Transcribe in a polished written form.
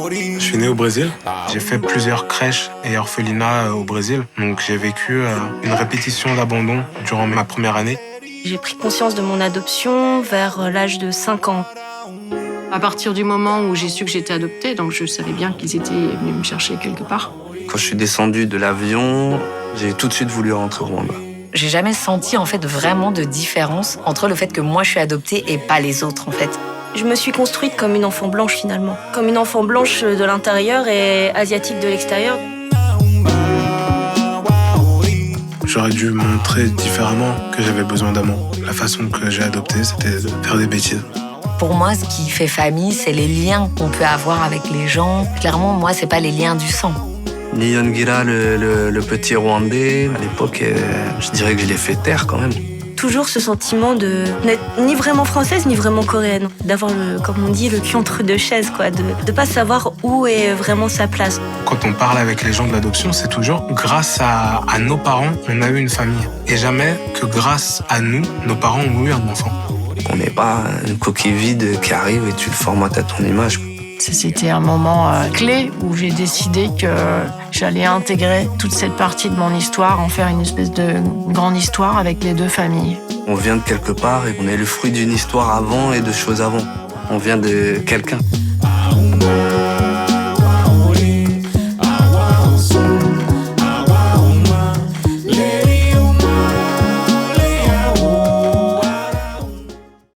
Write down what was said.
Je suis né au Brésil. J'ai fait plusieurs crèches et orphelinats au Brésil. Donc j'ai vécu une répétition d'abandon durant ma première année. J'ai pris conscience de mon adoption vers l'âge de 5 ans. À partir du moment où j'ai su que j'étais adoptée, donc je savais bien qu'ils étaient venus me chercher quelque part. Quand je suis descendu de l'avion, j'ai tout de suite voulu rentrer au Rwanda. J'ai jamais senti en fait vraiment de différence entre le fait que moi je suis adoptée et pas les autres en fait. Je me suis construite comme une enfant blanche finalement. Comme une enfant blanche de l'intérieur et asiatique de l'extérieur. J'aurais dû montrer différemment que j'avais besoin d'amour. La façon que j'ai adopté, c'était de faire des bêtises. Pour moi, ce qui fait famille, c'est les liens qu'on peut avoir avec les gens. Clairement, moi, c'est pas les liens du sang. Niyongira, le petit Rwandais, à l'époque, je dirais que je l'ai fait taire quand même. Toujours ce sentiment de n'être ni vraiment française ni vraiment coréenne. D'avoir, comme on dit, le cul entre deux chaises, quoi. De pas savoir où est vraiment sa place. Quand on parle avec les gens de l'adoption, c'est toujours grâce à nos parents, on a eu une famille. Et jamais que grâce à nous, nos parents ont eu un enfant. On n'est pas une coquille vide qui arrive et tu le formates à ton image. C'était un moment clé où j'ai décidé que j'allais intégrer toute cette partie de mon histoire, en faire une espèce de grande histoire avec les deux familles. On vient de quelque part et on est le fruit d'une histoire avant et de choses avant. On vient de quelqu'un.